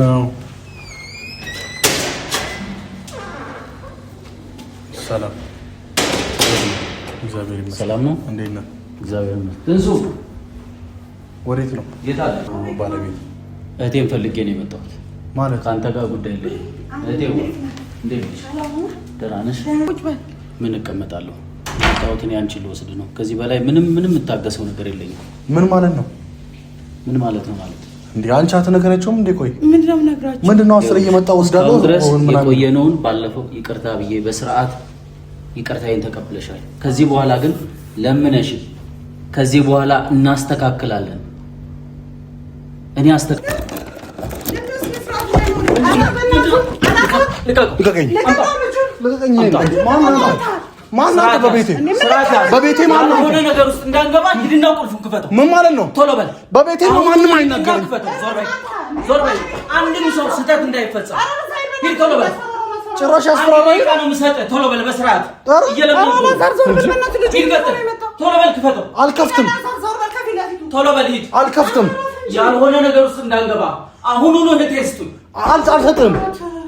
ነው ሰላም እግዚአብሔር ይመስገን። ሰላም ነው። እንዴት ነህ? እግዚአብሔር ይመስገን። ትንሱ ወዴት ነው? የታለ ባለቤት? እህቴን ፈልጌ ነው የመጣሁት። ማለት ከአንተ ጋር ጉዳይ አለኝ። እህቴው እንዴት ነሽ? ደህና ነሽ? ምን እቀመጣለሁ? የመጣሁት እኔ አንቺን ልወስድ ነው። ከዚህ በላይ ምንም የምታገሰው ነገር የለኝም። ምን ማለት ነው? ምን ማለት ነው ማለት እንዴ? አንቺ አትነገረችውም እንዴ? ቆይ ምንድነው የምነግራችሁ? ምንድነው አስር እየመጣሁ ወስዳለሁ ድረስ የቆየነውን ባለፈው ይቅርታ ብዬ በስርዓት ይቅርታዬን ተቀብለሻል። ከዚህ በኋላ ግን ለምነሽ ከዚህ በኋላ እናስተካክላለን። እኔ ልቀቀኝ። ማን ነው በቤቴ? በቤቴ ማን ነው? ሆነ ነገር ውስጥ እንዳንገባ ሂድና ቁልፉን ክፈተው። ምን ማለት ነው? ቶሎ በል። በቤቴ ነው ማንም አይናገርም። ዞር በል። አንድም ሰው ስህተት እንዳይፈጸም ሂድ። ቶሎ በል። ጭራሽ አስፈራራኝ ነው የምሰጥህ። ቶሎ በል በስርዓት እየለመንኩ ቶሎ በል ክፈተው። አልከፍትም። ቶሎ በል ሂድ። አልከፍትም። ያልሆነ ነገር ውስጥ እንዳንገባ አሁኑኑ እህቴን ስጡኝ። አልሰጥም።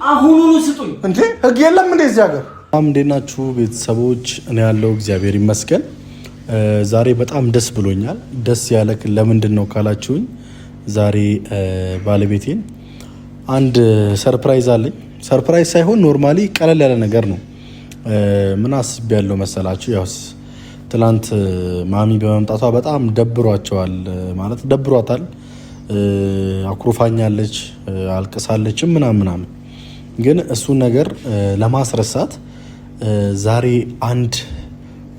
አሁኑኑ ስጡኝ። እንዴ ህግ የለም እንዴ እዚህ ሀገር? እንዴት ናችሁ ቤተሰቦች? እኔ ያለው እግዚአብሔር ይመስገን። ዛሬ በጣም ደስ ብሎኛል። ደስ ያለክ ለምንድን ነው ካላችሁኝ፣ ዛሬ ባለቤቴን አንድ ሰርፕራይዝ አለኝ። ሰርፕራይዝ ሳይሆን ኖርማሊ ቀለል ያለ ነገር ነው። ምን አስቤያለሁ መሰላችሁ? ያውስ ትላንት ማሚ በመምጣቷ በጣም ደብሯቸዋል፣ ማለት ደብሯታል። አኩርፋኛለች፣ አልቅሳለች ምናምን። ግን እሱን ነገር ለማስረሳት ዛሬ አንድ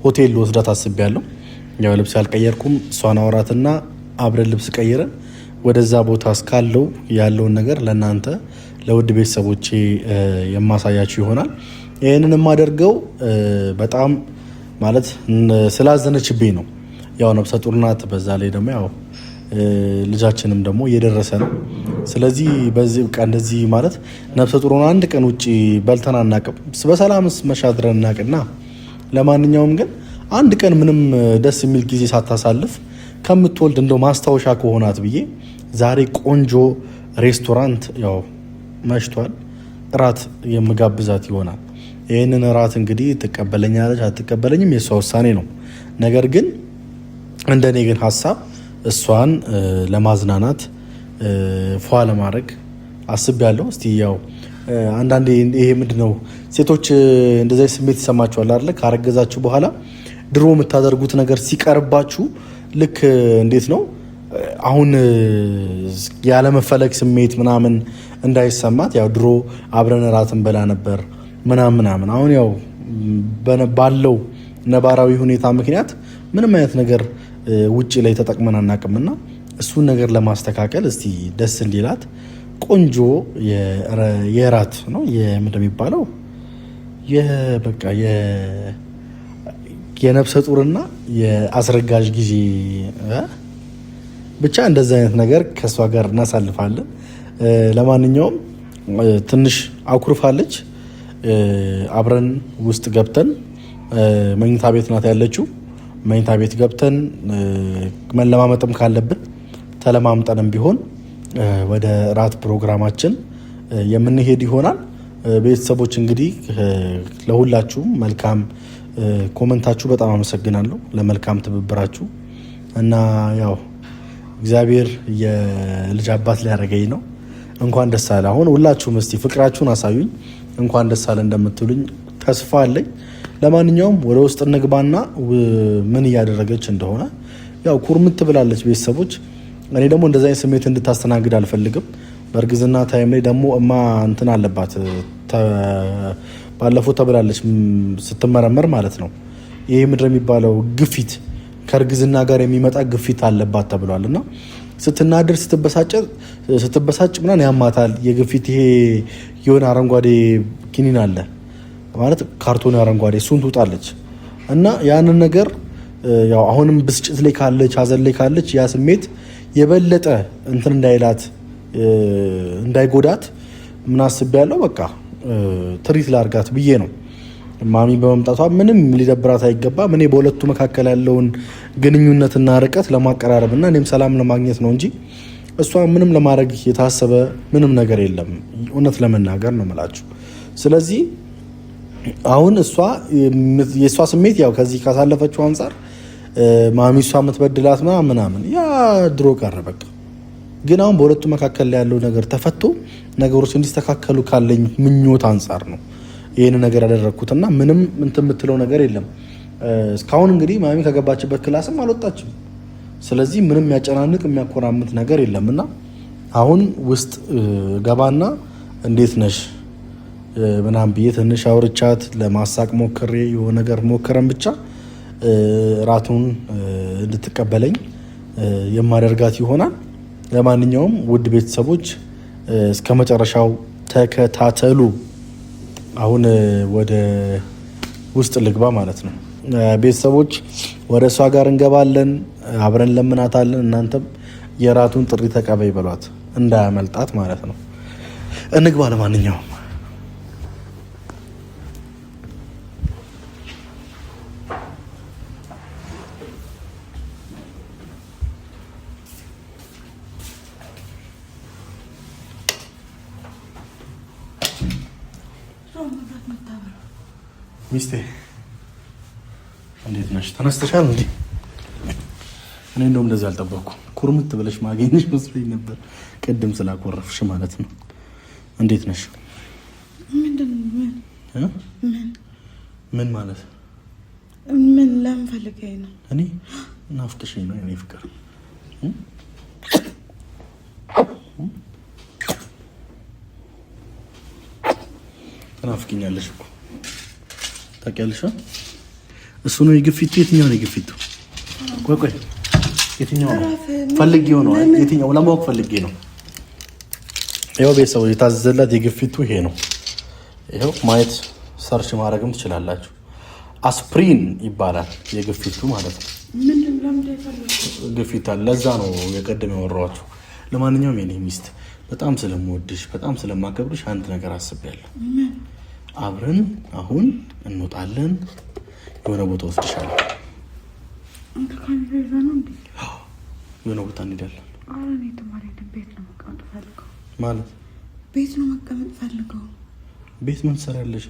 ሆቴል ልወስዳት አስቤያለሁ። ያው ልብስ አልቀየርኩም። እሷን አወራትና አብረን ልብስ ቀይረን ወደዛ ቦታ እስካለው ያለውን ነገር ለእናንተ ለውድ ቤተሰቦቼ የማሳያችሁ ይሆናል። ይህንን የማደርገው በጣም ማለት ስላዘነችብኝ ነው። ያው ነፍሰ ጡር ናት። በዛ ላይ ደግሞ ያው ልጃችንም ደግሞ እየደረሰ ነው። ስለዚህ በዚህ በቃ እንደዚህ ማለት ነፍሰ ጡር ሆና አንድ ቀን ውጪ በልተን አናቅም። በሰላምስ መሻድረን እናቅና ለማንኛውም ግን አንድ ቀን ምንም ደስ የሚል ጊዜ ሳታሳልፍ ከምትወልድ እንደው ማስታወሻ ከሆናት ብዬ ዛሬ ቆንጆ ሬስቶራንት ያው መሽቷል እራት የምጋብዛት ይሆናል። ይህንን እራት እንግዲህ ትቀበለኛለች አትቀበለኝም የእሷ ውሳኔ ነው። ነገር ግን እንደኔ ግን ሀሳብ እሷን ለማዝናናት ፏ ለማድረግ አስቤያለሁ። እስቲ ያው አንዳንዴ ይሄ ምንድነው ሴቶች እንደዚህ ስሜት ይሰማችኋል አይደል? ካረገዛችሁ በኋላ ድሮ የምታደርጉት ነገር ሲቀርባችሁ ልክ እንዴት ነው አሁን ያለመፈለግ ስሜት ምናምን እንዳይሰማት ያው ድሮ አብረን እራትን በላ ነበር ምናምን። አሁን ያው ባለው ነባራዊ ሁኔታ ምክንያት ምንም አይነት ነገር ውጪ ላይ ተጠቅመን አናቅምና እሱን ነገር ለማስተካከል እስቲ ደስ እንዲላት ቆንጆ የራት ነው የምንድነው የሚባለው በቃ የነፍሰ ጡርና የአስረጋዥ ጊዜ ብቻ እንደዛ አይነት ነገር ከሷ ጋር እናሳልፋለን። ለማንኛውም ትንሽ አኩርፋለች። አብረን ውስጥ ገብተን መኝታ ቤት ናት ያለችው። መኝታ ቤት ገብተን መለማመጥም ካለብን ተለማምጠንም ቢሆን ወደ ራት ፕሮግራማችን የምንሄድ ይሆናል። ቤተሰቦች እንግዲህ ለሁላችሁም መልካም ኮመንታችሁ በጣም አመሰግናለሁ፣ ለመልካም ትብብራችሁ እና ያው እግዚአብሔር የልጅ አባት ሊያደርገኝ ነው። እንኳን ደስ አለ። አሁን ሁላችሁም እስቲ ፍቅራችሁን አሳዩኝ። እንኳን ደስ አለ እንደምትሉኝ ተስፋ አለኝ። ለማንኛውም ወደ ውስጥ እንግባና ምን እያደረገች እንደሆነ ያው ኩርምት ብላለች። ቤተሰቦች እኔ ደግሞ እንደዛ አይነት ስሜት እንድታስተናግድ አልፈልግም። በእርግዝና ታይም ላይ ደግሞ እማ እንትን አለባት፣ ባለፈው ተብላለች ስትመረመር ማለት ነው። ይሄ ምድር የሚባለው ግፊት ከእርግዝና ጋር የሚመጣ ግፊት አለባት ተብሏል። እና ስትናደር ስትበሳጭ ምናምን ያማታል። የግፊት ይሄ የሆነ አረንጓዴ ኪኒን አለ ማለት ካርቶን አረንጓዴ፣ እሱን ትውጣለች። እና ያንን ነገር ያው አሁንም ብስጭት ላይ ካለች ሀዘን ላይ ካለች ያ ስሜት የበለጠ እንትን እንዳይላት እንዳይጎዳት ምን አስቤያለሁ፣ በቃ ትሪት ላርጋት ብዬ ነው። ማሚ በመምጣቷ ምንም ሊደብራት አይገባም። እኔ በሁለቱ መካከል ያለውን ግንኙነትና ርቀት ለማቀራረብና እኔም ሰላም ለማግኘት ነው እንጂ እሷ ምንም ለማድረግ የታሰበ ምንም ነገር የለም፣ እውነት ለመናገር ነው የምላችሁ። ስለዚህ አሁን የእሷ ስሜት ያው ከዚህ ካሳለፈችው አንጻር ማሚ እሷ የምትበድላት ምናምን ያ ድሮ ቀረ በቃ። ግን አሁን በሁለቱ መካከል ላይ ያለው ነገር ተፈቶ ነገሮች እንዲስተካከሉ ካለኝ ምኞት አንጻር ነው ይህን ነገር ያደረግኩትና ምንም እንትን የምትለው ነገር የለም። እስካሁን እንግዲህ ማሚ ከገባችበት ክላስም አልወጣችም። ስለዚህ ምንም የሚያጨናንቅ የሚያኮራምት ነገር የለም እና አሁን ውስጥ ገባና እንዴት ነሽ ምናምን ብዬ ትንሽ አውርቻት ለማሳቅ ሞክሬ የሆነ ነገር ሞክረን ብቻ ራቱን እንድትቀበለኝ የማደርጋት ይሆናል። ለማንኛውም ውድ ቤተሰቦች እስከ መጨረሻው ተከታተሉ። አሁን ወደ ውስጥ ልግባ ማለት ነው። ቤተሰቦች ወደ እሷ ጋር እንገባለን፣ አብረን ለምናታለን። እናንተም የራቱን ጥሪ ተቀበይ በሏት እንዳያመልጣት ማለት ነው። እንግባ ለማንኛውም ሚስቴ እንዴት ነሽ? ተነስተሻል እንዴ? እኔ እንደውም እንደዚህ አልጠበቅኩም። ኩርምት ብለሽ ማገኘሽ መስሎኝ ነበር፣ ቅድም ስላኮረፍሽ ማለት ነው። እንዴት ነሽ? ምን ማለት ምን? ለምን ፈልገኝ ነው? እኔ ናፍቀሽኝ ነው የኔ ፍቅር። ትናፍቂኛለሽ እኮ ታውቂያለሽ። እሱ ነው የግፊቱ። የትኛው ነው የግፊቱ? ቆይ የትኛው ነው? ፈልጌው ነው። የትኛው ለማወቅ ፈልጌ ነው። ይኸው ቤተሰቦች የታዘዘላት የግፊቱ ይሄ ነው። ይኸው ማየት ሰርች ማድረግም ትችላላችሁ። አስፕሪን ይባላል የግፊቱ ማለት ነው። ግፊት አለ። ለዛ ነው የቀደም ያወራኋችሁ። ለማንኛውም የኔ ሚስት በጣም ስለምወድሽ በጣም ስለማከብርሽ አንድ ነገር አስቤያለሁ። አብረን አሁን እንወጣለን። የሆነ ቦታ ወስድሻለሁ። የሆነ ቦታ እንሄዳለን ማለት ቤት ነው መቀመጥ ፈልገው። ቤት ምን ትሰሪያለሽ?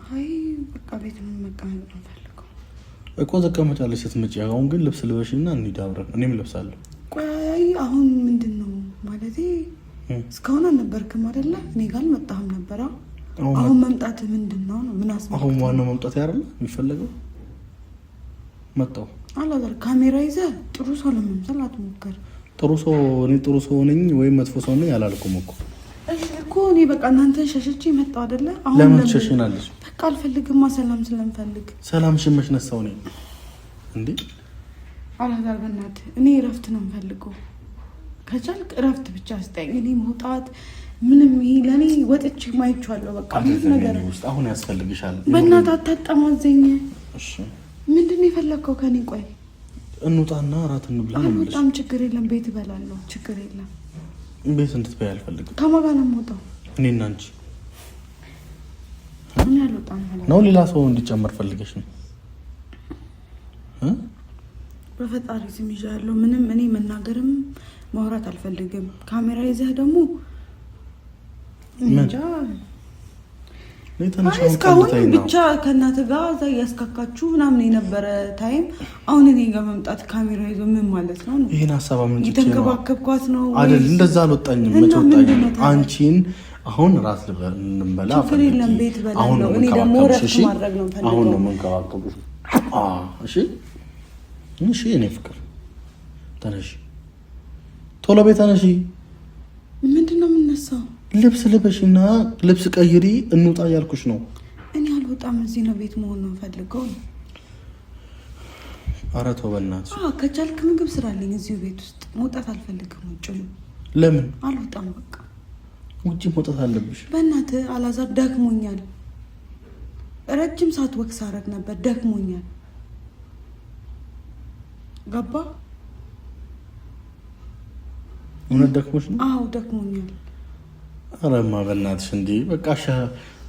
አይ በቃ ቤት ነው መቀመጥ ፈልገው እኮ ተቀመጫለሽ ስትመጪ። አሁን ግን ልብስ ልበሽና እንሂድ አብረን። እኔም ለብሳለሁ። ቆይ አሁን ምንድን ነው ማለቴ? እስካሁን አልነበርክም አይደለ? እኔ ጋር አልመጣህም ነበረ። አሁን መምጣት ምንድን ነው? ምን አስመጣ? አሁን ዋናው መምጣት ያረለ የሚፈለገው መጣው። አላዛር ካሜራ ይዘህ ጥሩ ሰው ለመምሰል አትሞክር። ጥሩ ሰው እኔ ጥሩ ሰው ነኝ ወይም መጥፎ ሰው ነኝ አላልኩም እኮ። እኮ እኔ በቃ እናንተን ሸሽቼ መጣሁ አይደለ? አሁን ለምን ትሸሽናለሽ? በቃ አልፈልግማ። ሰላም ስለምፈልግ። ሰላም ሽመሽ ነሳው ነኝ እንዴ? አላዛር በእናትህ እኔ እረፍት ነው የምፈልገው። ከቻልክ እረፍት ብቻ ስጠኝ። እኔ መውጣት ምንም ይሄ ለኔ ወጥቼ ማይቻለሁ። በቃ ምን ነገር ውስጥ አሁን ያስፈልግሻል። በእናትህ አታጠማዘኝ። እሺ ምንድነው የፈለከው ከኔ? ቆይ እንውጣና እራት እንብላ ነው። በጣም ችግር የለም፣ ቤት እበላለሁ። ችግር የለም። ቤት እንድትበይ አልፈልግም። ከማን ጋር ነው የምወጣው? እኔና አንቺ። እኔ አልወጣም ነው። ሌላ ሰው እንዲጨመር ፈልገሽ ነው? በፈጣሪ ስም ይዣለሁ። ምንም እኔ መናገርም ማውራት አልፈልግም። ካሜራ ይዘህ ደግሞ እንጃ እስካሁን ብቻ ከእናትህ ጋር እዛ እያስካካችሁ ምናምን የነበረ ታይም፣ አሁን እኔ ጋር መምጣት ካሜራ ይዞ ምን ማለት ነው? ይሄን ሀሳብ አመንጭ የተንከባከብኳት ነው አይደል? እንደዛ አልወጣኝም። መቼ ወጣኝ? አንቺን አሁን ራስ ልንበላ ችግር የለም፣ ቤት እበላለሁ። እኔ ደግሞ እረፍት ማድረግ ነው ፈልገው። አሁን ነው የምንከባከብሽ። እሺ እሺ፣ እኔ ፍቅር ተነሺ፣ ቶሎ ቤት ተነሺ። ምንድን ነው የምነሳው? ልብስ ልበሽና ልብስ ቀይሪ፣ እንውጣ እያልኩሽ ነው። እኔ አልወጣም፣ እዚህ ነው ቤት መሆን ነው ፈልገው። ኧረ ተው በእናትሽ። ከቻልክ ምግብ ስራልኝ እዚሁ ቤት ውስጥ። መውጣት አልፈልግም ውጭ ነው። ለምን አልወጣም? በቃ ውጭ መውጣት አለብሽ። በእናትህ አላዛር፣ ደክሞኛል። ረጅም ሰዓት ወቅስ አረግ ነበር፣ ደክሞኛል። ገባ? እውነት ደክሞሽ ነው? አዎ ደክሞኛል። አረማ በእናትሽ እንዴ! በቃ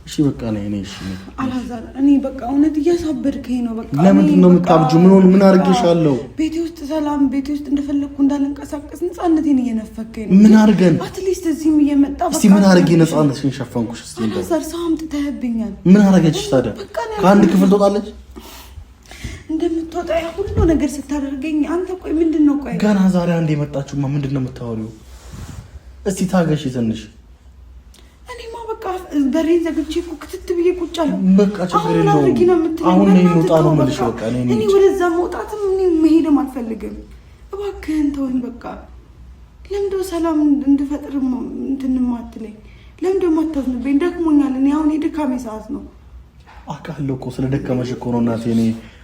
እሺ በቃ እኔ እሺ አላዛር እኔ በቃ እውነት እያሳበድከኝ ነው። በቃ ለምንድን ነው የምታብጁ? ምን አድርጌሻለሁ? ቤቴ ውስጥ ሰላም፣ ቤቴ ውስጥ እንደፈለኩ እንዳልንቀሳቀስ ነፃነቴን እየነፈከኝ ነው። ምን አድርገን? አትሊስት እዚህም እየመጣ በቃ እስቲ ምን አድርጌ ነፃነትሽን ሸፈንኩሽ? እስቲ አላዛር ሰው አምጥተህብኛል። ምን አደረገችሽ ታዲያ? ከአንድ ክፍል ትወጣለች እንደምትወጣ ሁሉ ነገር ስታደርገኝ አንተ ቆይ ምንድነው? ቆይ ገና ዛሬ አንዴ የመጣችሁማ ምንድነው የምታወሪው? እስቲ ታገሺ ትንሽ። እኔማ በቃ በሬን ዘግቼ እኮ ክትት ብዬ ቁጭ አለ። በቃ ችግር የለውም። አሁን ነው እንውጣ ነው የምልሽ። በቃ እኔ ወደዛ መውጣትም እኔ መሄድም አልፈልግም። እባክህን ተወኝ። በቃ ለምንድነው ሰላም እንድፈጥር እንትን ማትለኝ? ለምንድነው ማታዝንብኝ? ደክሞኛል። እኔ አሁን የድካሜ ሰዓት ነው። አውቃለሁ እኮ ስለደከመሽ እኮ ነው እናቴ። እኔ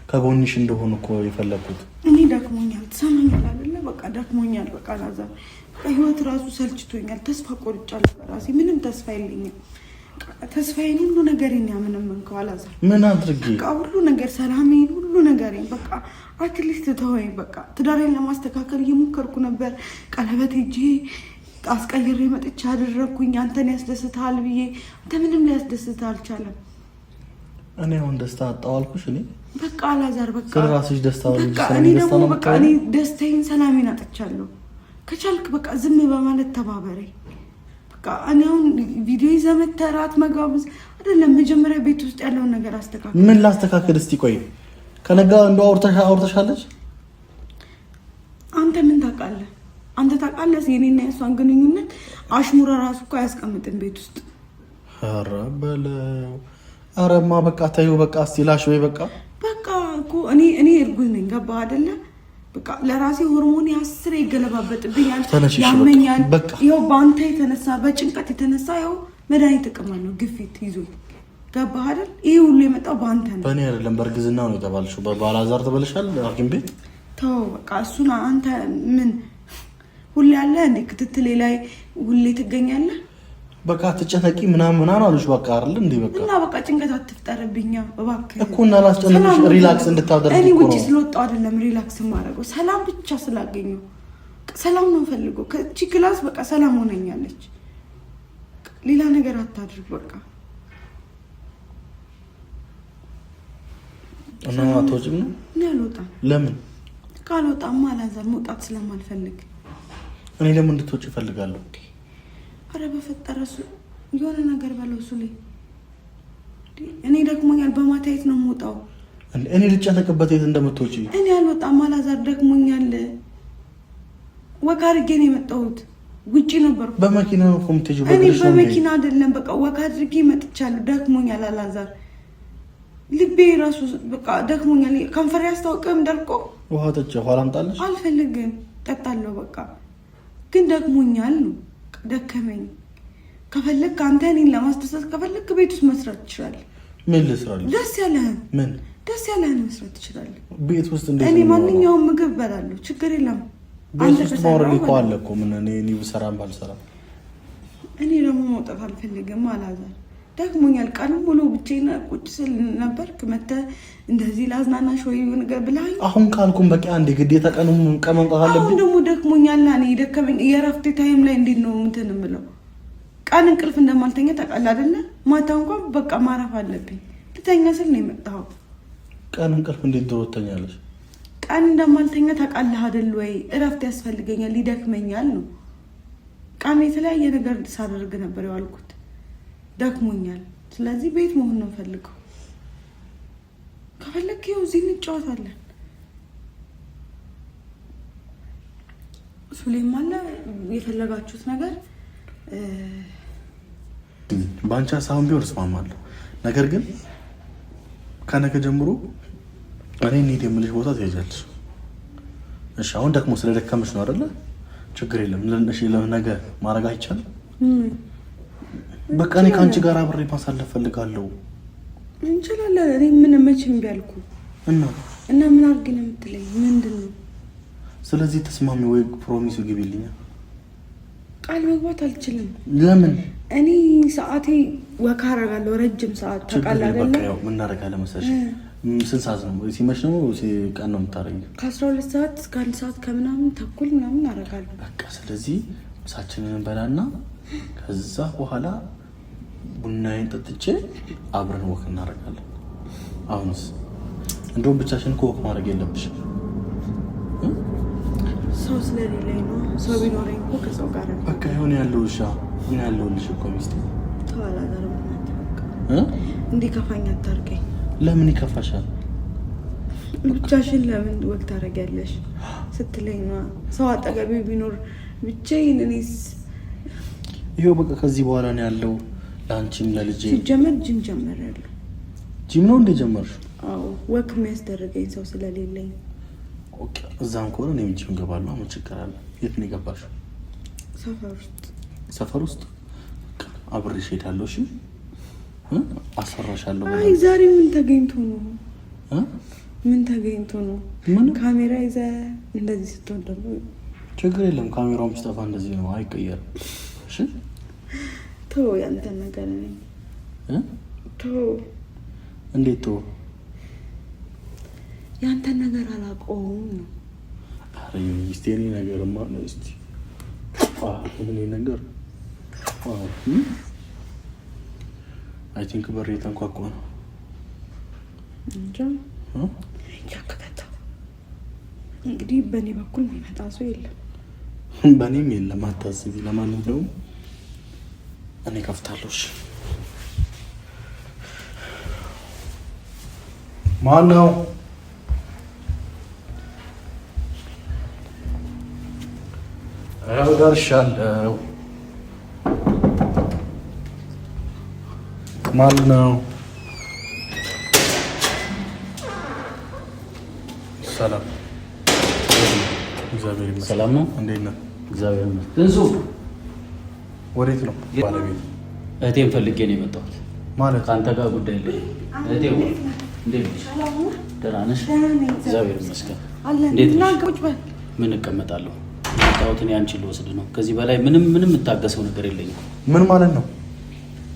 ከጎንሽ እንደሆነ እኮ የፈለኩት። እኔ ደክሞኛል። ትሰማኛል አይደለ? በቃ ደክሞኛል። በቃ አላዛር ህይወት ራሱ ሰልችቶኛል። ተስፋ ቆርጫለሁ በራሴ። ምንም ተስፋ የለኝም። ተስፋዬን ሁሉ ነገሬን ያመነመንከው አላዛር። ምን አድርጌ? በቃ ሁሉ ነገር ሰላሜን፣ ሁሉ ነገሬን በቃ አትሊስት ተወኝ። በቃ ትዳሬን ለማስተካከል እየሞከርኩ ነበር። ቀለበት ሄጄ አስቀይሬ መጥቻ አደረግኩኝ አንተን ያስደስታል ብዬ። አንተ ምንም ሊያስደስትህ አልቻለም። እኔ አሁን ደስታ አጣዋልኩሽ። እኔ በቃ አላዛር በቃ ስለራስሽ ደስታ በቃ እኔ ደግሞ በቃ እኔ ደስታዬን ሰላሜን አጥቻለሁ። ከቻልክ በቃ ዝም በማለት ተባበረኝ። በቃ እኔ አሁን ቪዲዮ ይዘህ መተህ እራት መጋበዝ አይደለም። መጀመሪያ ቤት ውስጥ ያለውን ነገር አስተካክል። ምን ላስተካክል? እስቲ ቆይ ከነጋ እንደው አውርተሻለች? አንተ ምን ታውቃለህ? አንተ ታውቃለህ የኔና የእሷን ግንኙነት? አሽሙራ ራሱ እኮ አያስቀምጥም ቤት ውስጥ። ኧረ በለው። ኧረማ በቃ ተይው በቃ። እስቲ ላሽ ወይ በቃ እኮ እኔ እርጉዝ ነኝ። ገባህ አይደለ? በቃ ለራሴ ሆርሞን 10 ይገለባበጥብኛል፣ ያመኛል። ይኸው በአንተ የተነሳ በጭንቀት የተነሳ ይኸው መድኃኒት እጠቀማለሁ፣ ግፊት ይዞኝ። ገባህ አይደል? ይሄ ሁሉ የመጣው በአንተ ነው። በእኔ አይደለም፣ በእርግዝና ነው የተባልሽው። በአላዛር ተበለሻል ሐኪም ቤት። ተው በቃ እሱን። አንተ ምን ሁሌ ያለ እንዴ ክትትሌ ላይ ሁሌ ትገኛለህ? በቃ ትጨነቂ ምናምን አሉሽ። በቃ አይደል እንዴ? በቃ እና በቃ ጭንቀት አትፍጠርብኝ እባክህ እኮ። እና ላስጨንቅሽ ሪላክስ እንድታደርጊ እኔ እኮ ውጪ ነው። ስለወጣሁ አይደለም ሪላክስ የማደርገው፣ ሰላም ብቻ ስላገኘው። ሰላም ነው ፈልገው። ከቺ ክላስ በቃ ሰላም ሆነኛለች። ሌላ ነገር አታድርግ በቃ። እና አትወጪም ነው? እኔ አልወጣም። ለምን? ካልወጣማ አላዛር መውጣት ስለማልፈልግ። እኔ ለምን እንድትወጪ እፈልጋለሁ? አረ በፈጠረ እሱ የሆነ ነገር በለው እሱ ላይ። እኔ ደክሞኛል። በማታየት ነው የምወጣው። እኔ ልጨነቅበት የት እንደምትወጪ? እኔ አልወጣም አላዛር፣ ደክሞኛል። ወክ አድርጌ ነው የመጣሁት። ውጪ ነበር። በመኪና ነው እኮ የምትሄጂው? እኔ በመኪና አይደለም፣ በቃ ወክ አድርጌ መጥቻለሁ። ደክሞኛል አላዛር፣ ልቤ ራሱ በቃ ደክሞኛል። ከንፈሬ አስታውቅም ደርቆ። ውሃ ጠጪ። ውሃ ላምጣልሽ? አልፈልግም፣ ጠጣለሁ። በቃ ግን ደክሞኛል ነው ደከመኝ። ከፈለክ አንተ እኔን ለማስደሰት ከፈለክ ቤት ውስጥ መስራት ትችላለህ። ምን ልስራለህ? ደስ ያለህን። ምን ደስ ያለህን መስራት ትችላለህ። ቤት ውስጥ እንዴት? እኔ ማንኛውም ምግብ እበላለሁ፣ ችግር የለም። ቤት ውስጥ ማውረድ እኮ አለ እኮ። ምን እኔ ብሰራም ባልሰራም እኔ ደግሞ መውጣት አልፈልግም አላዛር፣ ደክሞኛል። ቀን ሙሉ ብቻዬን ቁጭ ስል ነበርክ። መተህ እንደዚህ ላዝናናሽ ወይ ነገር ብላኝ። አሁን ካልኩም በቃ አንዴ ግዴታ ቀን መምጣት አለብኝ። አሁን ደግሞ ደክሞኛል። እኔ ደከመኝ። የእረፍቴ ታይም ላይ እንዴት ነው እንትን የምለው? ቀን እንቅልፍ እንደማልተኛ ታውቃለህ አይደለ? ማታ እንኳን በቃ ማረፍ አለብኝ። ልተኛ ስል ነው የመጣኸው። ቀን እንቅልፍ እንዴት ድሮ ትተኛለሽ? ቀን እንደማልተኛ ታውቃለህ አይደል ወይ? እረፍት ያስፈልገኛል፣ ይደክመኛል ነው። ቀን የተለያየ ነገር ሳደርግ ነበር የዋልኩት። ደክሞኛል። ስለዚህ ቤት መሆን ነው ፈልገው። ከፈለክ ይኸው እዚህ እንጫወታለን። ሱሌም አለ የፈለጋችሁት ነገር። በአንቺ ሀሳብም ቢሆን እስማማለሁ። ነገር ግን ከነገ ጀምሮ እኔ እንሂድ የምልሽ ቦታ ትሄጃለሽ። እሺ? አሁን ደግሞ ስለደከመሽ ነው አይደለ? ችግር የለም። ነገ ማድረግ አይቻልም? በቃ እኔ ከአንቺ ጋር አብሬ ማሳለፍ ፈልጋለሁ። እንችላለን። እኔ ምን መቼም ቢያልኩ እና ምን አድርጊ ነው የምትለኝ? ምንድን ነው? ስለዚህ ተስማሚ ወይ ፕሮሚስ ግቢልኛ። ቃል መግባት አልችልም። ለምን? እኔ ሰዓቴ ወካ አደርጋለሁ፣ ረጅም ሰዓት ታውቃለህ አይደለ? በቃ ያው ምን እናደርጋለን መሰለሽ? ስንት ሰዓት ነው? ሲመሽ ነው ቀን ነው የምታረጊው? ከ12 ሰዓት እስከ 1 ሰዓት ከምናምን ተኩል ምናምን አደርጋለሁ። በቃ ስለዚህ ምሳችንን እንበላና ከዛ በኋላ ቡናዬን ጠጥቼ አብረን ወክ እናደርጋለን። አሁንስ እንደውም ብቻሽን እኮ ወክ ማድረግ የለብሽም። ሰው ስለሌለኝ ነው። ሰው ቢኖረኝ እኮ ከሰው ጋር ነው። በቃ ይሁን ያለውልሽ ምን ያለውልሽ እኮ ሚስቴ ተዋላጋር እንዲህ ከፋኝ አታርገኝ። ለምን ይከፋሻል? ብቻሽን ለምን ወክ ታደርጊያለሽ ስትለኝ ነው። ሰው አጠገቤ ቢኖር ብቻዬን እኔስ ይሄው በቃ ከዚህ በኋላ ነው ያለው ለአንቺም ለልጄ። ሲጀመር ጂም ጀመራለሁ። ጂም ነው እንደ ጀመርሽ? አዎ ወክ የሚያስደርገኝ ሰው ስለሌለኝ። ኦኬ እዛም ከሆነ እኔም ጂም እገባለሁ። ምን ችግር አለ? የት ነው የገባሽው? ሰፈር ውስጥ። ሰፈር ውስጥ አብሬሽ እሄዳለሁ። እሺ አሰራሻለሁ። አይ ዛሬ ምን ተገኝቶ ነው? ምን ተገኝቶ ነው? ምን ካሜራ ይዘህ እንደዚህ ስትሆን ደግሞ ችግር የለም። ካሜራውን ቢጠፋ እንደዚህ ነው፣ አይቀየርም። እሺ ተው ያንተ ነገር ነኝ። ተው። እንዴት ተው? ያንተ ነገር አላውቀውም ነው። አረ ሚስቴሪ ነገርማ ነው። እስቲ ምን ነገር አይ ቲንክ በር የተንኳኳ ነው እንጃ። ያከከታ እንግዲህ በእኔ በኩል የሚመጣ ሰው የለም። በእኔም የለም፣ አታስቢ። ለማንኛውም እኔ ከፍታለሁ። እሺ ማን ነው? ደርሻለሁ። ማን ነው? ሰላም። እግዚአብሔር ይመስገን። ሰላም ነው። እንዴት ነህ? እግዚአብሔር ይመስገን። ትንሱ ወዴት ነው? ባለቤት እህቴን ፈልጌ ነው የመጣሁት። ማለት ከአንተ ጋር ጉዳይ ላይ እህቴ እንዴት ነሽ? ደህና ነሽ? እግዚአብሔር ይመስገን። እንዴት ነሽ? ምን እቀመጣለሁ? የመጣሁት እኔ አንቺን ልወስድ ነው። ከዚህ በላይ ምንም የምታገሰው ነገር የለኝም። ምን ማለት ነው?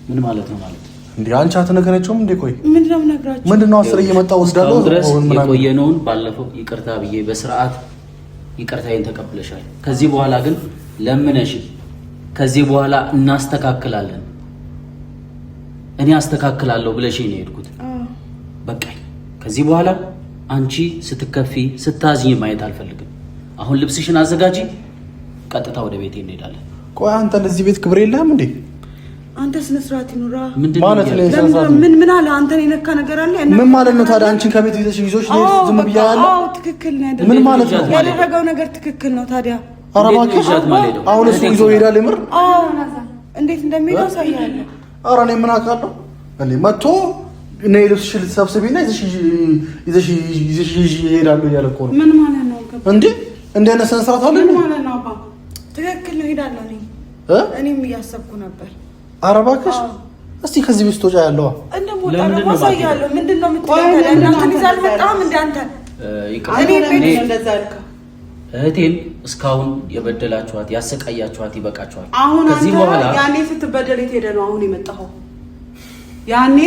ምን ማለት ነው ማለት እንዴ? አንቺ አትነገረችውም እንዴ? ቆይ ምንድነው የምነግራችሁ? ምንድነው አስር እየመጣ ወስዳለሁ ድረስ የቆየነውን ባለፈው ይቅርታ ብዬ በስርዓት ይቅርታዬን ተቀብለሻል። ከዚህ በኋላ ግን ለምነሽ ከዚህ በኋላ እናስተካክላለን እኔ አስተካክላለሁ ብለሽ ነው የሄድኩት። በቃ ከዚህ በኋላ አንቺ ስትከፊ ስታዝኝ ማየት አልፈልግም። አሁን ልብስሽን አዘጋጂ፣ ቀጥታ ወደ ቤት እንሄዳለን። ቆይ አንተ ለዚህ ቤት ክብር የለህም እንዴ? አንተ ስነ ስርዓት ይኑራ ማለት ነው። ምን አለ? አንተን የነካ ነገር አለ? ምን ማለት ነው ታዲያ? አንቺን ከቤት ይዘሽ ዝም ብያለሁ። አዎ ትክክል ነው ያደረገው። ምን ማለት ነው? ያደረገው ነገር ትክክል ነው። ታዲያ ኧረ እባክሽ አሁን እሱ ይዞ ይሄዳል። ይምር እንዴት እንደሚሄድ አሳያለሁ። ኧረ እኔ ምን አውቃለሁ እንዴ? መጥቶ እኔ ልብስሽን ልትሰብስቢና ይዘሽ ይሄዳሉ እያለ እኮ ነው። ምን ማለት ነው እንዴ? እንደ አይነት ስነ ስርዓት አለ? ምን ማለት ነው? አባ ትክክል ነው፣ ሄዳለሁ። እኔም እያሰብኩ ነበር። ኧረ እባክሽ እስቲ ከዚህ ቤት ትወጫ ያለዋ እንደሞጣ አሳያለሁ። ምንድነው የምትለው? እናንተን ይዛል በጣም እንደ አንተ እህቴን እስካሁን የበደላችኋት ያሰቃያችኋት ይበቃችኋል። አሁን ከዚህ በኋላ ያኔ ስትበደል የት ሄደ ነው አሁን የመጣኸው? ያኔ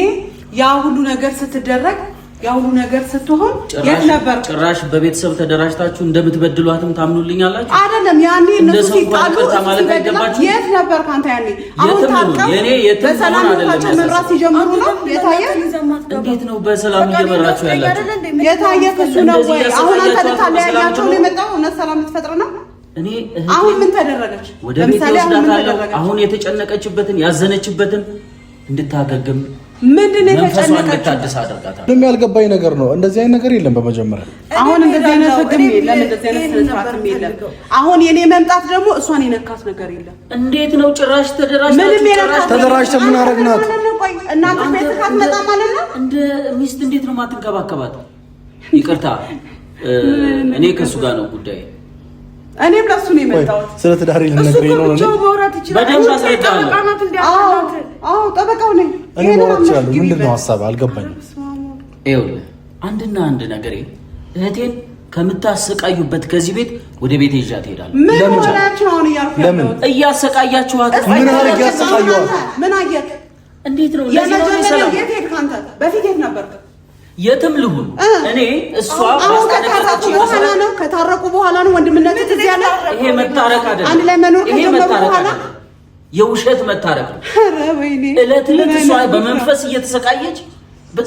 ያ ሁሉ ነገር ስትደረግ ያ ሁሉ ነገር ስትሆን የት ነበር? ጭራሽ በቤተሰብ ተደራጅታችሁ እንደምትበድሏትም ታምኑልኛላችሁ? አይደለም ያኔ እነሱ ሲጣሉ የት ነበር ካንተ? ያኔ አሁን ታውቀው በሰላም ነው መምራት ሲጀምሩ ነው የታየ። እንዴት ነው በሰላም እየመራችሁ ያላችሁ? የታየ እሱ ነው ወይ? አሁን አንተ ልታለያያቸው ነው የመጣው? እውነት ሰላም ልትፈጥር ነው? እኔ አሁን ምን ተደረገች? ወደ ቤት ወስዳታለሁ። አሁን የተጨነቀችበትን ያዘነችበትን እንድታገግም ምንድነው የተጨነቀችው? ምንም ያልገባኝ ነገር ነው። እንደዚህ አይነት ነገር የለም። በመጀመሪያ አሁን እንደዚህ አይነት ህግም የለም፣ እንደዚህ አይነት ስርዓትም የለም። አሁን የኔ መምጣት ደግሞ እሷን የነካት ነገር የለም። እንዴት ነው ጭራሽ ተደራጅተን ምን አደረግናት? ቆይ እናንተ ቤት ካትመጣ ማለት ነው እንደ ሚስት እንዴት ነው ማትንከባከባት? ይቅርታ እኔ ከሱ ጋር ነው ጉዳይ። እኔም ለሱ ነው የመጣሁት። ስለ ትዳሬ ልነግረኝ ነው ነው በደንብ አስረዳለሁ። አዎ ጠበቃው ነኝ። እኔ ማውራት እችላለሁ። ምንድን ነው ሀሳብ አልገባኝም። ይኸውልህ አንድና አንድ ነገሬ እህቴን ከምታሰቃዩበት ከዚህ ቤት ወደ ቤት ይዣት እሄዳለሁ። ምን ሆናችሁ አሁን? ለምን እያሰቃያችኋት? ምን አድርግ ያሰቃዩዋት? ምን አየህ? እንዴት ነው የመጀመሪያው የት ሄድክ አንተ? በፊት የት ነበርክ? የትም ልሁን እኔ እሷ ከታረቁ በኋላ ነው ወንድምነት እዚህ ያለ። ይሄ መታረቅ አይደለም። አንድ ላይ መኖር ከጀመሩ በኋላ የውሸት መታረቅ ነው። እለት እሷ በመንፈስ እየተሰቃየች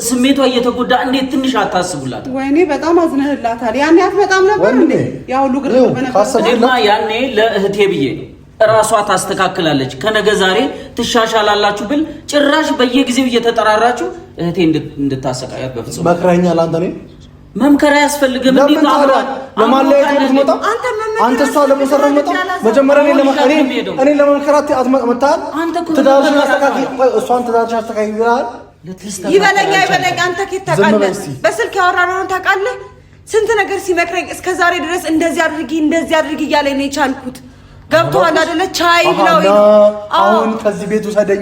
ስሜቷ እየተጎዳ እንዴት ትንሽ አታስቡላት? ወይኔ በጣም አዝነህላታል። ያኔ አትመጣም ነበር እንዴ? ያው ሁሉ ግርግር በነበረማ ያኔ ለእህቴ ብዬ እራሷ ታስተካክላለች ከነገ ዛሬ ትሻሻላላችሁ ብል ጭራሽ በየጊዜው እየተጠራራችሁ እህቴ እንድታሰቃያት በፍጹም መክረኛል። አንተ ነኝ መምከራ ያስፈልግም እንዴ? ለማለያየት የምትመጣ አንተ እሷ ለመሰረም መጣ መጀመሪያ እኔ ለመምከራት አትመጣም። ትዳርሽን አስተካክል፣ እሷን ትዳርሽን አስተካክል ይላል። ይበለኛ አንተ ከየት ታውቃለህ? በስልክ ያወራነውን ታውቃለህ? ስንት ነገር ሲመክረኝ እስከ ዛሬ ድረስ እንደዚህ አድርጊ እያለኝ ነው የቻልኩት። ገብቶሃል አይደለ? ቻይ ብለው አሁን ከዚህ ቤት ውሰደኝ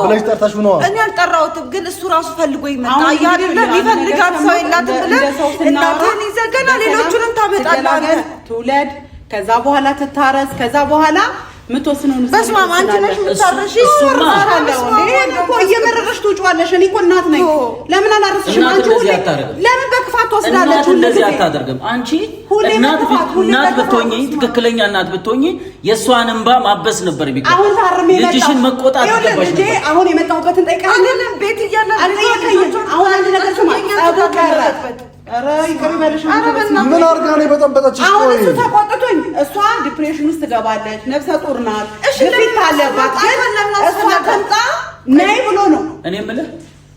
ብለሽ ጠርተሽው ነው። እኔ አልጠራሁትም፣ ግን እሱ ራሱ ፈልጎ ይመጣ አይደለ? ሊፈልጋት ሰው የላትም ብለህ እናትህን ይዘህ ገና ሌሎቹንም ታመጣለህ። ትውለድ፣ ከዛ በኋላ ትታረስ፣ ከዛ በኋላ ምትወስነውን በስመ አብ አንቺ ነሽ የምታረሺ። እኮ እየመረረሽ ትውጪዋለሽ። እኔ እኮ እናት ነኝ። ለምን አላረስሽም? አንቺ ለምን በክፋት ትወስዳለች? እንደዚህ አታደርግም። አንቺ እናት ብትሆኚ ትክክለኛ እናት ብትሆኚ የእሷን እንባ ማበስ ነበር የሚገባው። አሁን ታርሜ ልጅሽን መቆጣት ይገባሽ ነበር። አሁን የመጣሁበትን ጠይቀኝ። ቤት እያለ አሁን አንድ ነገር ስማ፣ ኧረ ይቅር ይበልሽ። ምን አድርጋ ነው የበጠበጠችሽ? አሁን እሱ ተቆጥቶኝ፣ እሷ ዲፕሬሽን ውስጥ ትገባለች። ነፍሰ ጡር ናት፣ ግፊት አለባት። እሷ ተምጣ ነይ ብሎ ነው። እኔ የምልህ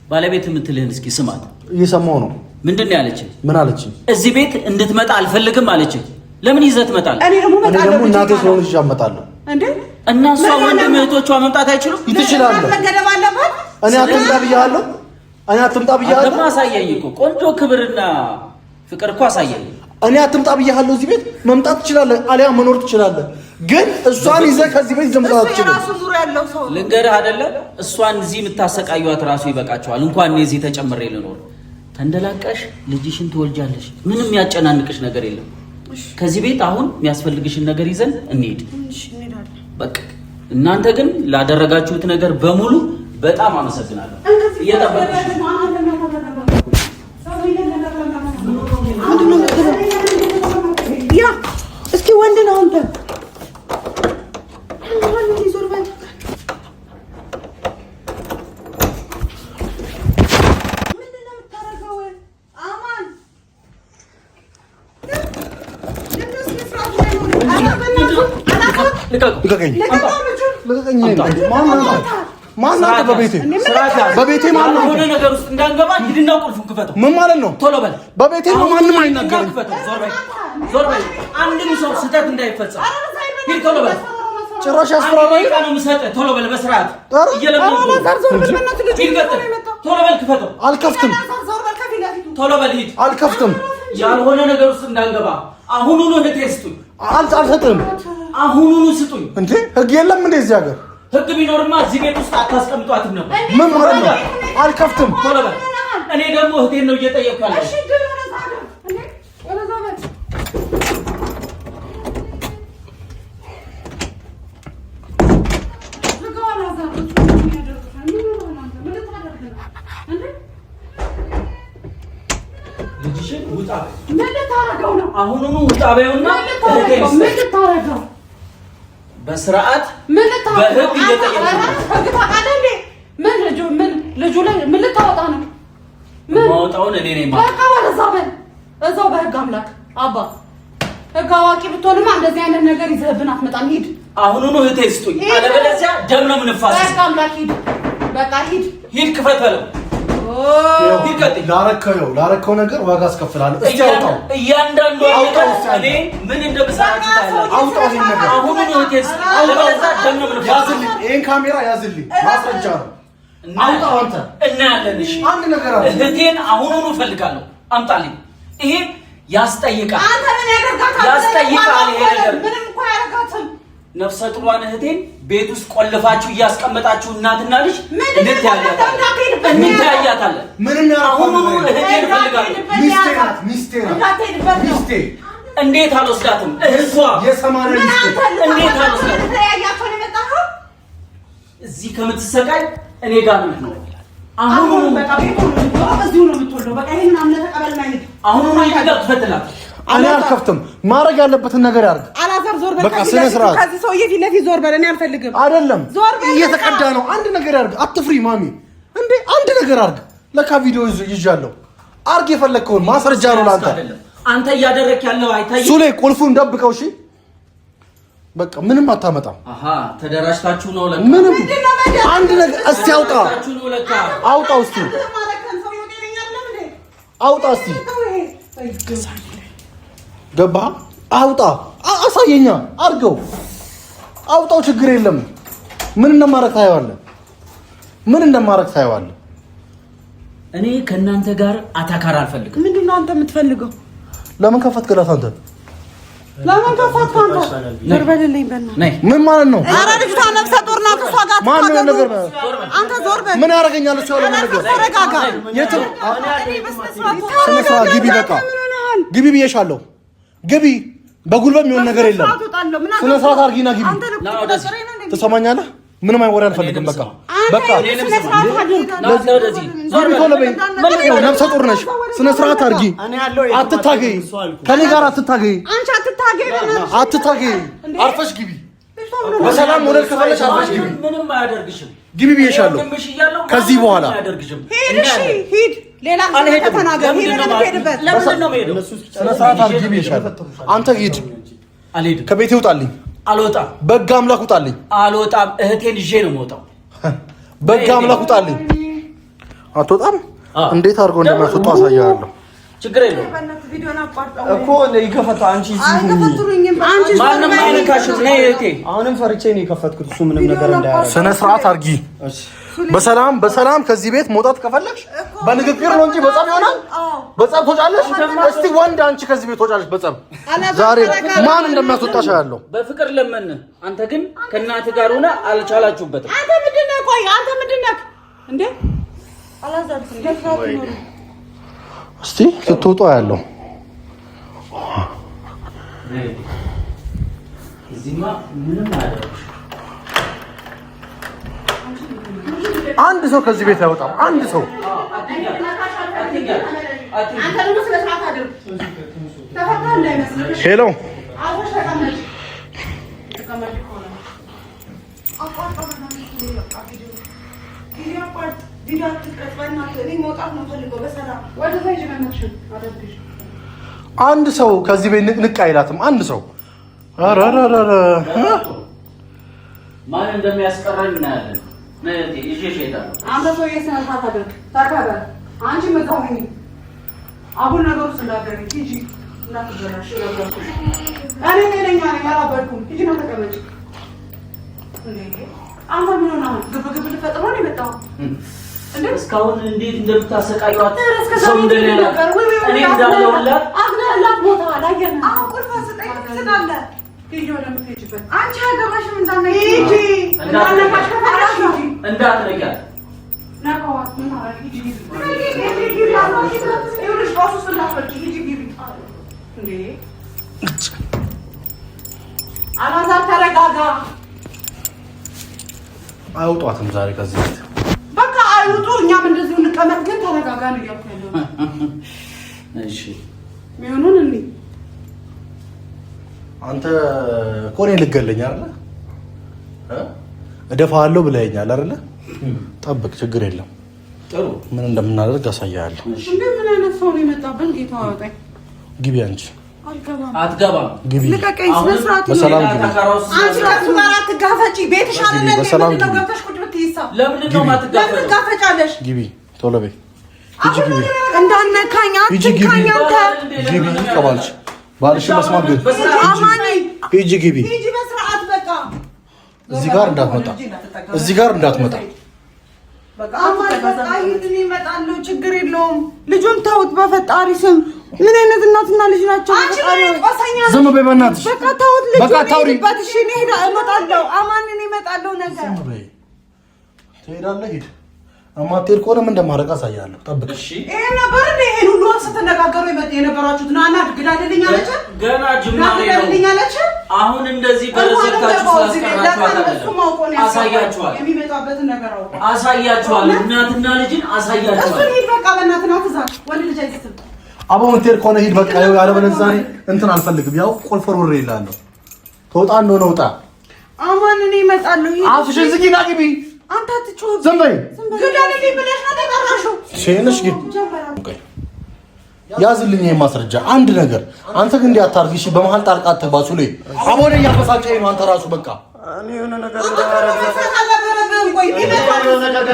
ባለቤት የምትልህን እስኪ ስማት። እየሰማሁ ነው። ምንድን ነው ያለችኝ? ምን አለችኝ? እዚህ ቤት እንድትመጣ አልፈልግም አለችኝ። ለምን ይዘህ ትመጣለህ? እኔ ደግሞ እናቴ ስለሆነች እመጣለሁ እንዴ? እና እሷ ወንድም እህቶቿ መምጣት አይችሉም? ይችላሉ። መገደብ አለባት። እኔ አትምጣ ብያለሁ። እኔ አትምጣ ብያለሁ። ደግሞ አሳየኝ እኮ ቆንጆ ክብርና ፍቅር እኮ አሳየኝ። እኔ አትምጣ ብያለሁ። እዚህ ቤት መምጣት ትችላለህ፣ አሊያ መኖር ትችላለህ። ግን እሷን ይዘህ ከዚህ ቤት ዘምጣት ትችላለህ። እሱ ዙሪያ ያለው ሰው ልንገርህ አይደለ? እሷን እዚህ የምታሰቃዩት ራሱ ይበቃቸዋል። እንኳን እኔ እዚህ ተጨምሬ ልኖር። ተንደላቀሽ ልጅሽን ትወልጃለሽ። ምንም ያጨናንቅሽ ነገር የለም። ከዚህ ቤት አሁን የሚያስፈልግሽን ነገር ይዘን እንሂድ። በቃ እናንተ ግን ላደረጋችሁት ነገር በሙሉ በጣም አመሰግናለሁ። እየጠበቅሽ ያ እስኪ ወንድ ነው አንተ ልቀቀኝ። በቤቴ ማን ነው? ሆነ ነገር ውስጥ እንዳንገባ ሂድና ቁልፉን ክፈተው። ምን ማለት ነው? ቶሎ በል። በቤቴ ነው ማንም አይናገርም። ዞር በል። አንድም ሰው ስህተት እንዳይፈጸም ሂድ። ቶሎ በል። ጭራሽ ያስፈራራኝ ነው የምሰጥህ። ቶሎ በል። በስርዓት እየለመንኩ ቶሎ በል። ክፈተው። አልከፍትም። ቶሎ በል ሂድ። አልከፍትም። ያልሆነ ነገር ውስጥ እንዳንገባ አሁኑኑ እህቴ ስጡኝ። አልሰጥም። አሁኑኑ ስጡኝ። እንዴ ህግ የለም እንዴ እዚህ ሀገር? ህግ ቢኖርማ እዚህ ቤት ውስጥ አታስቀምጧትም ነበር። ምን ማለት ነው? አልከፍትም። ቶሎ በል። እኔ ደግሞ እህቴን ነው እየጠየቅኩ ያለው። ልጅሽን ውጣ አሁኑኑ ውጣ በይውና እህቴን በስርዓት በህግ እየጠየቁ ልጁ ላይ ምን ልታወጣ ነው? ማውጣውን እኔ ነኝ በቃ ወደዛ በል። እዛው በህግ አምላክ አባ ህግ አዋቂ ብትሆንማ እንደዚህ አይነት ነገር ይዘህብን አትመጣም። ሂድ አሁኑኑ እህቴ ስጡኝ፣ አለበለዚያ ደም ነው የምንፋሰው። በህግ አምላክ ሂድ፣ በቃ ሂድ፣ ሂድ። ክፈት በለው። ላረከው ነገር ዋጋ አስከፍላለሁ። እስቲ አውጣው። እያንዳንዱ እኔ ምን እንደምሰራችሁ ታያላችሁ። አውጣው ይሄን ነገር አሁኑኑ እህቴ ስጡኝ፣ አለበለዚያ ደም ነው የምንፋሰው። ያዝልኝ፣ ይሄን ካሜራ ያዝልኝ፣ ማስረጃ ነው። አውጣው አንተ። እናያለን። እሺ አንድ ነገር አለ። እህቴን አሁኑኑ እፈልጋለሁ፣ አምጣልኝ። ይሄ ያስጠይቃል። አንተ ምን ያደርጋታል? ያስጠይቃል ይሄ ነገር። ምንም እኮ አያደርጋትም። ነፍሰ ጡሯን እህቴን ቤት ውስጥ ቆልፋችሁ እያስቀመጣችሁ እናትና ልጅ እንዴት ያያታለን? ምንም አሁኑኑ እህቴን እፈልጋለሁ። ሚስቴ ናት። እንዴት አልወስዳትም? እህቷ የሰማነ ሚስቴ እንዴት አልወስዳትም? እዚህ ከምትሰቃይ እኔ ጋር ነው። አሁኑኑ በቃ ቤቱ እዚሁ ነው የምትወልደው። በቃ ይሄን አምነህ ተቀበልና ሂድ። አሁኑኑ ይደግ ፈትላት። እኔ አልከፍትም። ማድረግ ያለበትን ነገር ያርግ። አላዘር ዞር በል። በቃ ስነ ስርዓት ከዚህ ሰውዬ ፊት ለፊት ዞር በል። እኔ አልፈልግም። አይደለም ዞር በል። እየተቀዳ ነው። አንድ ነገር አድርግ። አትፍሪ ማሚ እንዴ! አንድ ነገር አድርግ። ለካ ቪዲዮ ይዣለሁ። አድርግ የፈለግከውን ማስረጃ ነው ላንተ። አንተ እያደረክ ያለው አይታይም። ሱሌ ቁልፉን ደብቀው። እሺ በቃ ምንም አታመጣም። አሃ ተደራጅታችሁ ነው ለካ። ምንም አንድ ነገር እስቲ አውጣ። አውጣው እስቲ አውጣ እስቲ ገባ። አውጣ አሳየኛ። አድርገው አውጣው። ችግር የለም። ምን እንደማረግ ታየዋለህ። ምን እንደማረግ ታየዋለህ። እኔ ከእናንተ ጋር አታካራ አልፈልግም። ምንድን ነው አንተ የምትፈልገው? ለምን ከፈትክላት አንተ? ለምን ከፈትክ አንተ? ዞር በልልኝ በእናትህ። ምን ማለት ነው? ኧረ ልጅቷ ነፍሰ ጡር ናት። እሷ ጋር ማን ነው ነገር? አንተ ዞር በል። ምን ያደርገኛል እሱ ያለው ነገር? ተረጋጋ። የትም ስነ ስርዓት ግቢ። በቃ ግቢ ብዬሻለሁ። ግቢ። በጉልበት የሚሆን ነገር የለም። ስነ ስርዓት አድርጊና ግቢ። ትሰማኛለህ? ምንም አይወራ አልፈልግም። በቃ በቃ ነፍሰ ጡር ነሽ። ስነ ስርዓት አድርጊ። አትታገይ። ከኔ ጋር አትታገይ። አትታገይ። አርፈሽ ግቢ። በሰላም ወለል ከፈለሽ አርፈሽ ግቢ። ምንም አያደርግሽም። ግቢ ብዬሻለሁ። ከዚህ በኋላ ሂድ። ሌላ ተናገር። ለምንድን ነው የምሄደው? ስነ ስርዓት አድርጊ ብዬሻለሁ። አንተ ሂድ። አልሄድም። ከቤቴ ውጣልኝ። አልወጣም። በጋ አምላክ ውጣልኝ። አልወጣም። እህቴን ይዤ ነው የምወጣው። በጋ አምላክ ውጣልኝ። አትወጣም? እንዴት አድርጎ እንደሚያስወጣው አሳያለሁ። ችግር የለውም እኮ ይከፈታ። አንቺ ማንም አይነካሽም። ነይ እህቴ። አሁንም ፈርቼ ነው የከፈትኩት። እሱ ምንም ነገር እንዳያደርግ ስነ ስርዓት አድርጊ። በሰላም ከዚህ ቤት መውጣት ከፈለግሽ በንግግር ነው እንጂ በጸብ ይሆናል። በጸብ ትወጫለሽ። እስቲ ወንድ አንቺ ከዚህ ቤት ትወጫለሽ በጸብ። ዛሬ ማን እንደሚያስወጣሽ ያለው በፍቅር ለምን። አንተ ግን ከእናትህ ጋር ሆነ አልቻላችሁበትም። አንተ ምንድን ነህ? ቆይ አንተ ምንድን ነህ እንዴ? እስቲ ስትወጣ ያለው እዚህማ ምንም አያደርግሽ። አንድ ሰው ከዚህ ቤት አይወጣም። አንድ ሰው ሄሎ አንድ ሰው ከዚህ ቤት ንቅ አይላትም። አንድ ሰው ማን እንደሚያስቀረኝ እናያለን። አሁን ነገር ውስጥ እንዳትገቢ ሂጂ። እንዳትበላሽ ነገርኩሽ። እኔ ጤነኛ ነኝ፣ አላበድኩም። ሂጂ ነው ተቀመጭ። አንተ ምን ሆነህ ግብግብ ልፈጥር ነው የመጣኸው? እስካሁን እንዴት እንደምታሰቃዩት ሰው እንደሌላ እኔ እንዳለውላት አግናላት ቦታ አላየህም? አሁን ቁልፍ ስጠኝ ስላለ ሂጂ ወደምትሄጂበት። አንቺ አገባሽም እንዳትነኪ ሂጂ። እንዳትነካሽ ከፈለግሽ ሂጂ። እንዳትነኪያት ነካዋት። ምን አደረግ? ሂጂ ይኸውልሽ ባሱ ውስጥ እንዳትወጪ ሂጂ ግቢ። እንዴ አላዛር ተረጋጋ። አይወጧትም ዛሬ ከዚህ ቤት በቃ አይውጡ። እኛም እንደዚሁ እንቀመጥ። ግን ተረጋጋ ነው እያልኩ ያለው። እሺ ሚሆኑን እንዴ አንተ እኮ እኔ ልገለኝ አይደለ? እደፋለሁ ብለኸኛል አይደለ? ጠብቅ፣ ችግር የለም። ጥሩ ምን እንደምናደርግ አሳያለሁ። እንዴ ምን አይነት ሰው ነው የመጣብን? ጌታ አወጣኝ። ግቢ አንቺ። አትገባም። ግቢ። ልቀቀኝ። ስነ ስርዓት በሰላም ግቢ። አንቺ ከሱ ጋር አትጋፈጪ። ቤትሽ አይደለ እንዴ? ምንድን ነው ገብተሽ ቁጭ ብትይሳ? ለምንድን ነው የማትጋፈጪው? ለምን ትጋፈጫለሽ? ግቢ፣ ቶሎ በይ። ሂጂ ግቢ። እንዳነካኝ አትንካኝ አንተ። ግቢ ይቀባልሽ። ባልሽ መስማት ግን አማኒ ሂጂ ግቢ። ሂጂ በስርዓት በቃ። እዚህ ጋር እንዳትመጣ። እዚህ ጋር እንዳትመጣ። በቃ አማኒ በቃ ይድን ይመጣሉ። ችግር የለውም። ልጁን ተውት በፈጣሪ ስም። ምን አይነት እናትና ልጅ ናቸው? ዝም በይ በእናትሽ። በቃ ተውት። ልጅ በቃ ታውሪ። እሺ እኔ እመጣለሁ። አማንን እመጣለሁ ነገር ትሄዳለህ። ሂድ። እማትሄድ ከሆነ ምን እንደማደርግ አሳያለሁ። ጠብቅ። እሺ ይሄ ነበር እንዴ? ይሄን ሁሉ ስትነጋገሩ የነበራችሁት ናና ግዳደልኛ አለች። ገና ጅማሬ ነው። አሁን እንደዚህ በረዘታችሁ ስላስቀራችኋል። አሳያችኋል። የሚመጣበትን ነገር አውቀው አሳያችኋል። እናትና ልጅን አሳያችኋል። እሱን ሂድ በቃ። በእናትና ትእዛዝ ወንድ ልጅ አይስትም። አቦ የምትሄድ ከሆነ ሂድ በቃ። ያለበለዚያ እንትን አልፈልግም። ያው ቁልፍ ወርውሬ እልሃለሁ። ከወጣ እንደሆነ ውጣ። አማን እኔ እመጣለሁ። አፍሽን ዝጊና ግቢ። አንተ አትጮህ። ዝም በይ። ግዳልኝ ብለሽ ነው ተጠራሽው። ሸነሽ ግን ያዝልኝ የማስረጃ አንድ ነገር። አንተ ግን እንዲያታርግ እሺ። በመሃል ጣልቃ አትባሱ ላይ አቦኔ ያፈሳጨኝ ነው። አንተ ራሱ በቃ እኔ የሆነ ነገር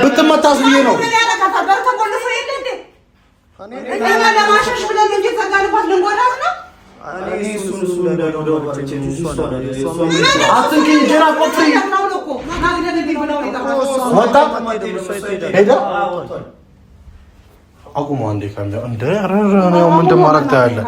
ብትመታስ ብዬ ነው። አቁሙ አንዴ ካሜራ እንደ ምን እንደማረግ ታያለህ።